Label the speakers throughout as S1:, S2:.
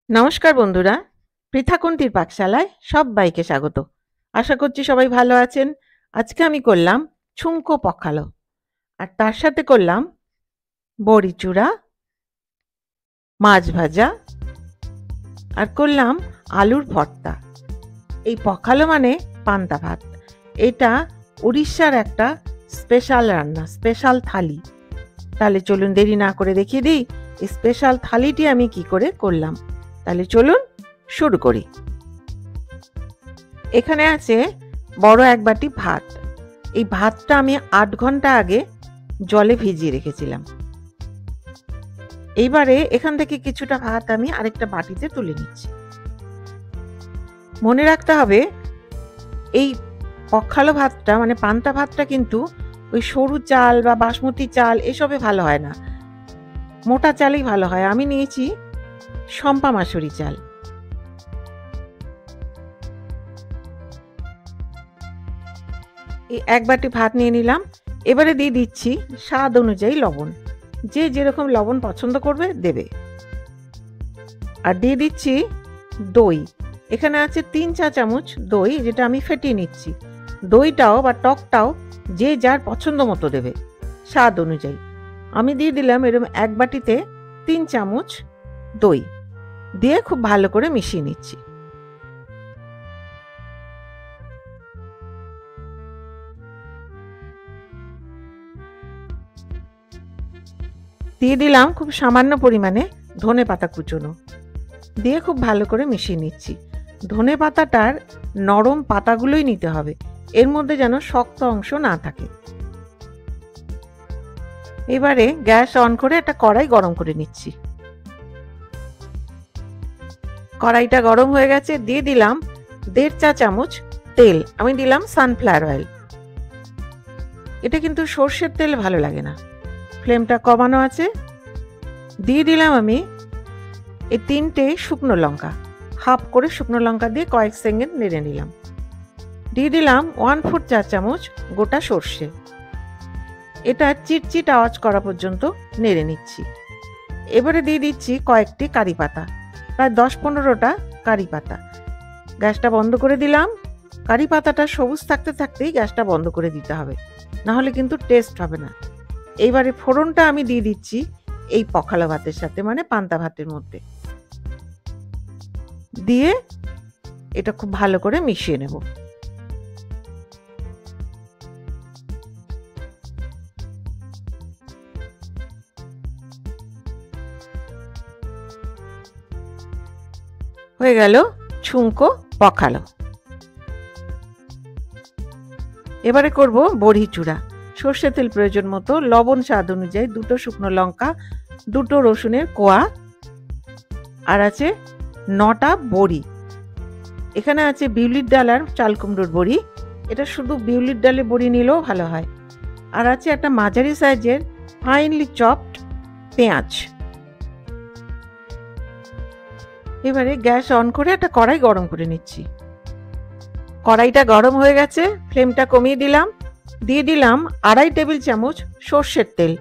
S1: নমস্কার বন্ধুরা, পৃথাকুন্তির পাকশালায় সব্বাইকে স্বাগত। আশা করছি সবাই ভালো আছেন। আজকে আমি করলাম ছুঙ্কো পখালো, আর তার সাথে করলাম বড়ি চূড়া, মাছ ভাজা, আর করলাম আলুর ভর্তা। এই পখালো মানে পান্তা ভাত। এটা উড়িষ্যার একটা স্পেশাল রান্না, স্পেশাল থালি। তাহলে চলুন দেরি না করে দেখিয়ে দিই এই স্পেশাল থালিটি আমি কি করে করলাম। তাহলে চলুন শুরু করি। এখানে আছে বড় এক বাটি ভাত। এই ভাতটা আমি ৮ ঘন্টা আগে জলে ভিজিয়ে রেখেছিলাম। এইবারে এখান থেকে কিছুটা ভাত আমি আরেকটা বাটিতে তুলে নিচ্ছি। মনে রাখতে হবে এই পখালো ভাতটা মানে পান্তা ভাতটা কিন্তু ওই সরু চাল বা বাসমতি চাল এসবে ভালো হয় না, মোটা চালেই ভালো হয়। আমি নিয়েছি শম্পা মাসুরি চাল। এই এক বাটি ভাত নিয়ে নিলাম। এবারে দিয়ে দিচ্ছি স্বাদ অনুযায়ী লবণ, যে যেরকম লবণ পছন্দ করবে দেবে। আর দিয়ে দিচ্ছি দই। এখানে আছে ৩ চা চামচ দই, যেটা আমি ফেটিয়ে নিচ্ছি। দইটাও বা টকটাও যে যার পছন্দ মতো দেবে স্বাদ অনুযায়ী। আমি দিয়ে দিলাম এরকম এক বাটিতে ৩ চামচ দই, দিয়ে খুব ভালো করে মিশিয়ে নিচ্ছি। দিয়ে দিলাম খুব সামান্য পরিমাণে ধনে পাতা কুচোনো, দিয়ে খুব ভালো করে মিশিয়ে নিচ্ছি। ধনে পাতাটার নরম পাতাগুলোই নিতে হবে, এর মধ্যে যেন শক্ত অংশ না থাকে। এবারে গ্যাস অন করে একটা কড়াই গরম করে নিচ্ছি। কড়াইটা গরম হয়ে গেছে, দিয়ে দিলাম ১.৫ চা চামচ তেল। আমি দিলাম সানফ্লাওয়ার অয়েল। এটা কিন্তু সর্ষের তেল ভালো লাগে না, ফ্লেমটা কমানো আছে। দিয়ে দিলাম আমি এই ৩টে শুকনো লঙ্কা, হাফ করে শুকনো লঙ্কা দিয়ে কয়েক সেকেন্ড নেড়ে নিলাম। দিয়ে দিলাম 1/4 চা চামচ গোটা সর্ষে। এটা চিটচিট আওয়াজ করা পর্যন্ত নেড়ে নিচ্ছি। এবারে দিয়ে দিচ্ছি কয়েকটি কারি পাতা, প্রায় ১০-১৫টা কারি পাতা। গ্যাসটা বন্ধ করে দিলাম। কারি পাতাটা সবুজ থাকতে থাকতেই গ্যাসটা বন্ধ করে দিতে হবে, নাহলে কিন্তু টেস্ট হবে না। এইবারে ফোড়নটা আমি দিয়ে দিচ্ছি এই পখালো ভাতের সাথে, মানে পান্তা ভাতের মধ্যে দিয়ে এটা খুব ভালো করে মিশিয়ে নেব। হয়ে গেল ছুঙ্কো পখালো। এবারে করব বড়ি চূড়া। সর্ষে তেল প্রয়োজন মতো, লবণ স্বাদ অনুযায়ী, 2টো শুকনো লঙ্কা, 2টো রসুনের কোয়া, আর আছে 9টা বড়ি। এখানে আছে বিউলির ডাল আর চাল কুমড়োর বড়ি। এটা শুধু বিউলির ডালে বড়ি নিলেও ভালো হয়। আর আছে একটা মাঝারি সাইজের ফাইনলি চপড পেঁয়াজ। এবারে গ্যাস অন করে একটা কড়াই গরম করে নিচ্ছি। কড়াইটা গরম হয়ে গেছে, ফ্লেমটা কমিয়ে দিলাম। দিয়ে দিলাম 2.5 টেবিল চামচ সর্ষের তেল।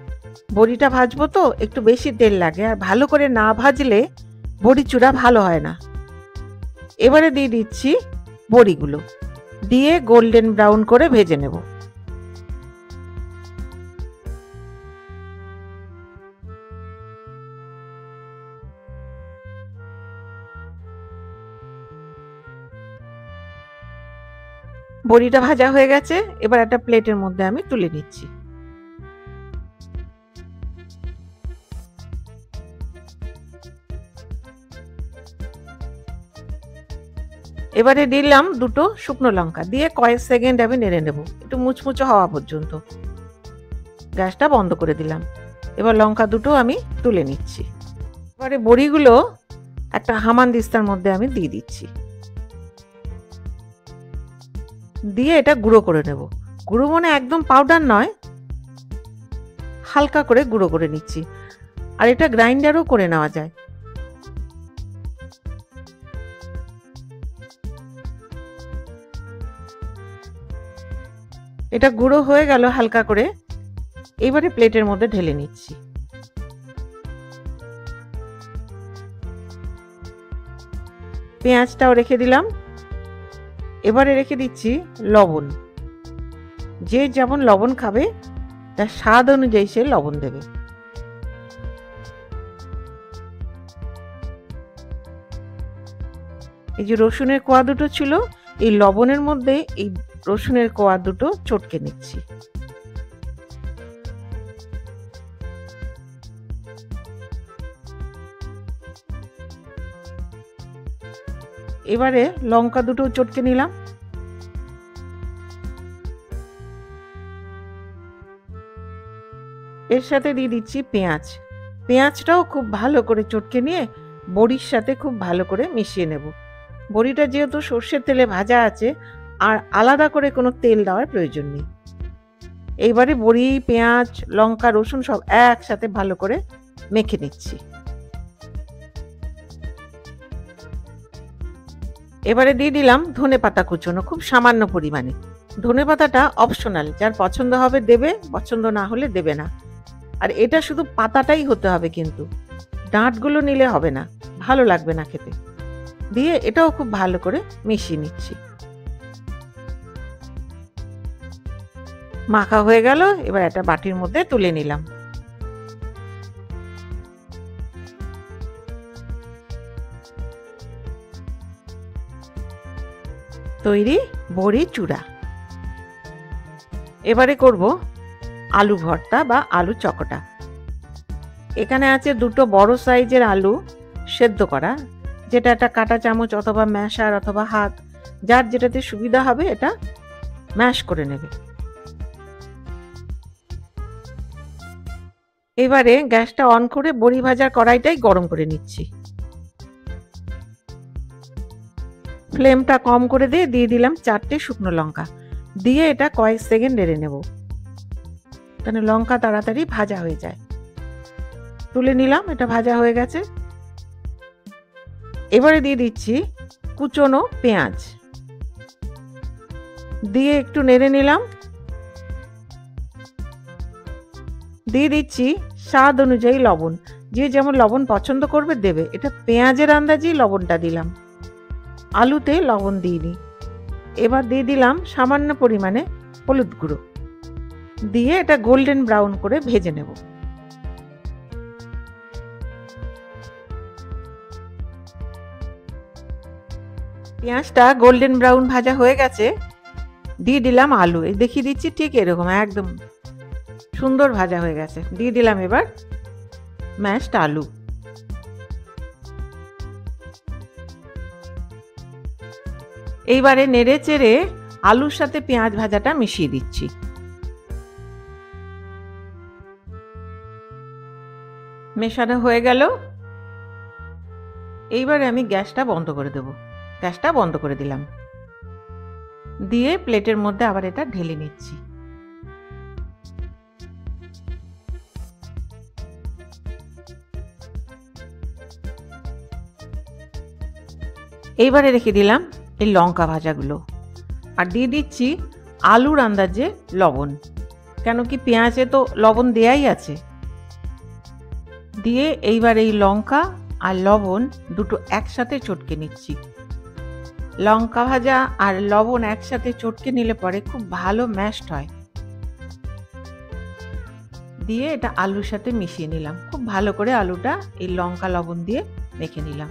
S1: বড়িটা ভাজবো তো একটু বেশি তেল লাগে, আর ভালো করে না ভাজলে বড়ি চূড়া ভালো হয় না। এবারে দিয়ে দিচ্ছি বড়িগুলো, দিয়ে গোল্ডেন ব্রাউন করে ভেজে নেব। বড়িটা ভাজা হয়ে গেছে, এবার একটা প্লেটের মধ্যে আমি তুলে নিচ্ছি। এবারে দিলাম 2টো শুকনো লঙ্কা, দিয়ে কয়েক সেকেন্ড আমি নেড়ে নেব, একটু মুচমুচে হওয়া পর্যন্ত। গ্যাসটা বন্ধ করে দিলাম। এবার লঙ্কা দুটো আমি তুলে নিচ্ছি। এবারে বড়িগুলো একটা হামানদিস্তার মধ্যে আমি দিয়ে দিচ্ছি, দিয়ে এটা গুঁড়ো করে নেব। গুঁড়ো মানে একদম পাউডার নয়, হালকা করে গুঁড়ো করে নিচ্ছি। আর এটা গ্রাইন্ডারও করে নেওয়া যায়। এটা গুঁড়ো হয়ে গেল হালকা করে। এবারে প্লেটের মধ্যে ঢেলে নিচ্ছি। পেঁয়াজটাও রেখে দিলাম। এবারে রেখে দিচ্ছি লবণ। যে যেমন লবণ খাবে তার স্বাদ অনুযায়ী সে লবণ দেবে। এই যে রসুনের কোয়া দুটো ছিল, এই লবণের মধ্যে এই রসুনের কোয়া দুটো চটকে নিচ্ছি। এবারে লঙ্কা দুটো চটকে নিলাম। এর সাথে দিয়ে দিচ্ছি পেঁয়াজ। পেঁয়াজটাও খুব ভালো করে চটকে নিয়ে বড়ির সাথে খুব ভালো করে মিশিয়ে নেব। বড়িটা যেহেতু সর্ষের তেলে ভাজা আছে, আর আলাদা করে কোনো তেল দেওয়ার প্রয়োজন নেই। এইবারে বড়ি, পেঁয়াজ, লঙ্কা, রসুন সব একসাথে ভালো করে মেখে নিচ্ছি। এবারে দিয়ে দিলাম ধনেপাতা কুচনো, খুব সামান্য পরিমাণে। ধনেপাতাটা অপশনাল, যার পছন্দ হবে দেবে, পছন্দ না হলে দেবে না। আর এটা শুধু পাতাটাই হতে হবে, কিন্তু ডাঁটগুলো নিলে হবে না, ভালো লাগবে না খেতে। দিয়ে এটাও খুব ভালো করে মিশিয়ে নিচ্ছি। মাখা হয়ে গেল, এবার একটা বাটির মধ্যে তুলে নিলাম। তৈরি বড়ি চূড়া। এবারে করব আলু ভর্তা বা আলু চকটা। এখানে আছে দুটো বড় সাইজের আলু সেদ্ধ করা, যেটা একটা কাঁটা চামচ অথবা ম্যাশার অথবা হাত, যার যেটাতে সুবিধা হবে এটা ম্যাশ করে নেবে। এবারে গ্যাসটা অন করে বড়ি ভাজার কড়াইটাই গরম করে নিচ্ছি। ফ্লেমটা কম করে দিয়ে দিলাম 4টে শুকনো লঙ্কা। দিয়ে এটা কয়েক সেকেন্ড নেড়ে নেব, কারণ লঙ্কা তাড়াতাড়ি ভাজা হয়ে যায়। তুলে নিলাম, এটা ভাজা হয়ে গেছে। এবারে দিয়ে দিচ্ছি কুচনো পেঁয়াজ, দিয়ে একটু নেড়ে নিলাম। দিয়ে দিচ্ছি স্বাদ অনুযায়ী লবণ, যে যেমন লবণ পছন্দ করবে দেবে। এটা পেঁয়াজের আন্দাজেই লবণটা দিলাম, আলুতে লবণ দিইনি। এবার দিয়ে দিলাম সামান্য পরিমাণে হলুদ গুঁড়ো, দিয়ে এটা গোল্ডেন ব্রাউন করে ভেজে নেব। পেঁয়াজটা গোল্ডেন ব্রাউন ভাজা হয়ে গেছে। দিয়ে দিলাম আলু, এই দেখিয়ে দিচ্ছি ঠিক এরকম একদম সুন্দর ভাজা হয়ে গেছে। দিয়ে দিলাম এবার ম্যাশড আলু। এইবারে নেড়ে চেড়ে আলুর সাথে পেঁয়াজ ভাজাটা মিশিয়ে দিচ্ছি। মেশানো হয়ে গেল। এইবারে আমি গ্যাসটা বন্ধ করে দেব। গ্যাসটা বন্ধ করে দিলাম, দিয়ে প্লেটের মধ্যে আবার এটা ঢেলে নিচ্ছি। এইবারে রেখে দিলাম এই লঙ্কা ভাজাগুলো, আর দিয়ে দিচ্ছি আলুর আন্দাজে লবণ, কেন কি পেঁয়াজে তো লবণ দেয়াই আছে। দিয়ে এইবার এই লঙ্কা আর লবণ দুটো একসাথে চটকে নিচ্ছি। লঙ্কা ভাজা আর লবণ একসাথে চটকে নিলে পরে খুব ভালো ম্যাশড হয়। দিয়ে এটা আলুর সাথে মিশিয়ে নিলাম, খুব ভালো করে আলুটা এই লঙ্কা লবণ দিয়ে মেখে নিলাম।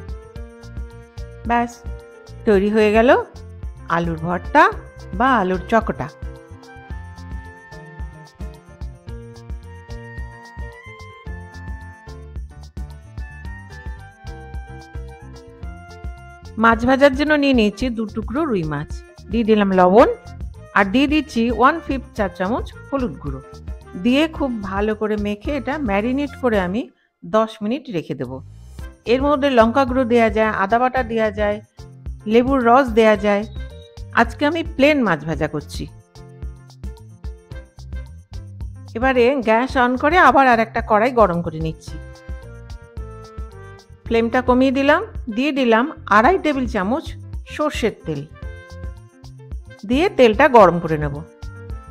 S1: ব্যাস তৈরি হয়ে গেল আলুর ভর্তা বা আলুর চকটা। মাছ ভাজার জন্য নিয়ে নিয়েছি 2 টুকরো রুই মাছ। দিয়ে দিলাম লবণ, আর দিয়ে দিচ্ছি 1/5 চা চামচ হলুদ গুঁড়ো। দিয়ে খুব ভালো করে মেখে এটা ম্যারিনেট করে আমি 10 মিনিট রেখে দেব। এর মধ্যে লঙ্কা গুঁড়ো দেওয়া যায়, আদা বাটা দেওয়া যায়, লেবুর রস দেওয়া যায়। আজকে আমি প্লেন মাছ ভাজা করছি। এবারে গ্যাস অন করে আবার আর একটা কড়াই গরম করে নিচ্ছি। ফ্লেমটা কমিয়ে দিলাম, দিয়ে দিলাম 2.5 টেবিল চামচ সর্ষের তেল। দিয়ে তেলটা গরম করে নেব।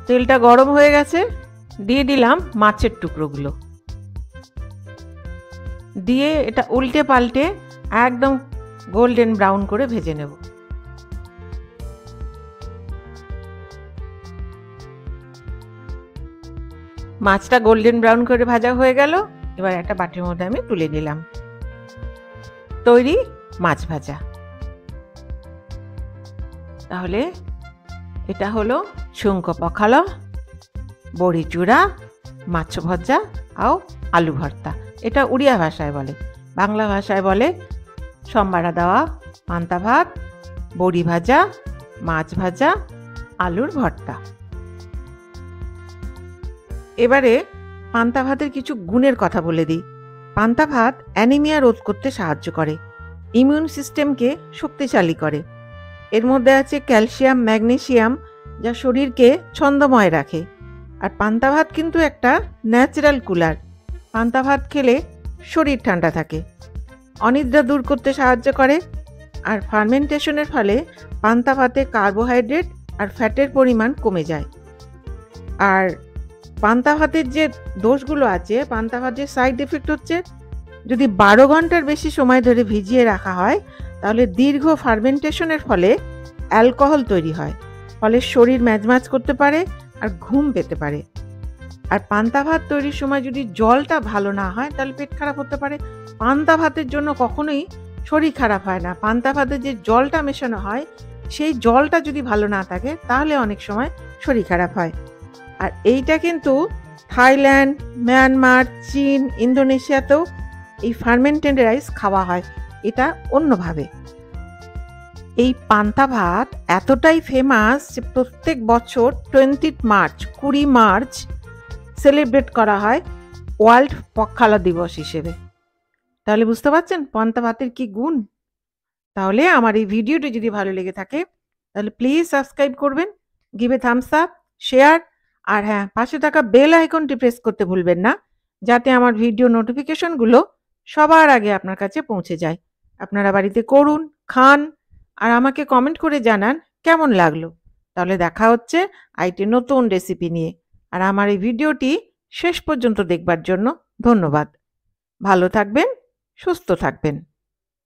S1: তেলটা গরম হয়ে গেছে, দিয়ে দিলাম মাছের টুকরোগুলো। দিয়ে এটা উল্টে পাল্টে একদম গোল্ডেন ব্রাউন করে ভেজে নেব। মাছটা গোল্ডেন ব্রাউন করে ভাজা হয়ে গেল। এবার একটা বাটির মধ্যে আমি তুলে নিলাম। তৈরি মাছ ভাজা। তাহলে এটা হলো ছুঙ্ক পখাল, বড়ি চূড়া, মাছ ভজা আর আলু ভর্তা। এটা উড়িয়া ভাষায় বলে। বাংলা ভাষায় বলে সম্বারা দেওয়া পান্তা ভাত, বড়ি ভাজা, মাছ ভাজা, আলুর ভর্তা। এবারে পান্তা ভাতের কিছু গুণের কথা বলে দিই। পান্তা ভাত অ্যানিমিয়া রোধ করতে সাহায্য করে, ইমিউন সিস্টেমকে শক্তিশালী করে। এর মধ্যে আছে ক্যালসিয়াম, ম্যাগনেসিয়াম, যা শরীরকে ছন্দময় রাখে। আর পান্তা ভাত কিন্তু একটা ন্যাচারাল কুলার। পান্তা ভাত খেলে শরীর ঠান্ডা থাকে, অনিদ্রা দূর করতে সাহায্য করে। আর ফার্মেন্টেশনের ফলে পান্তা ভাতে কার্বোহাইড্রেট আর ফ্যাটের পরিমাণ কমে যায়। আর পান্তা ভাতের যে দোষগুলো আছে, পান্তা ভাতের সাইড এফেক্ট হচ্ছে যদি 12 ঘন্টার বেশি সময় ধরে ভিজিয়ে রাখা হয় তাহলে দীর্ঘ ফার্মেন্টেশনের ফলে অ্যালকোহল তৈরি হয়, ফলে শরীর ম্যাজম্যাজ করতে পারে আর ঘুম পেতে পারে। আর পান্তা ভাত তৈরির সময় যদি জলটা ভালো না হয় তাহলে পেট খারাপ হতে পারে। পান্তা ভাতের জন্য কখনোই শরীর খারাপ হয় না। পান্তা ভাতে যে জলটা মেশানো হয় সেই জলটা যদি ভালো না থাকে তাহলে অনেক সময় শরীর খারাপ হয়। আর এইটা কিন্তু থাইল্যান্ড, মিয়ানমার, চীন, ইন্দোনেশিয়াতেও এই ফার্মেন্টেড রাইস খাওয়া হয়, এটা অন্যভাবে। এই পান্তা ভাত এতটাই ফেমাস যে প্রত্যেক বছর 20 মার্চ সেলিব্রেট করা হয় ওয়ার্ল্ড পখালা দিবস হিসেবে। তাহলে বুঝতে পারছেন পান্তা ভাতের কি গুণ। তাহলে আমার এই ভিডিওটি যদি ভালো লেগে থাকে তাহলে প্লিজ সাবস্ক্রাইব করবেন, give a thumbs up, share, আর হ্যাঁ, পাশে থাকা বেল আইকনটি প্রেস করতে ভুলবেন না, যাতে আমার ভিডিও নোটিফিকেশনগুলো সবার আগে আপনার কাছে পৌঁছে যায়। আপনারা বাড়িতে করুন, খান, আর আমাকে কমেন্ট করে জানান কেমন লাগলো। তাহলে দেখা হচ্ছে আরেকটি নতুন রেসিপি নিয়ে। আর আমার এই ভিডিওটি শেষ পর্যন্ত দেখবার জন্য ধন্যবাদ। ভালো থাকবেন, সুস্থ থাকবেন।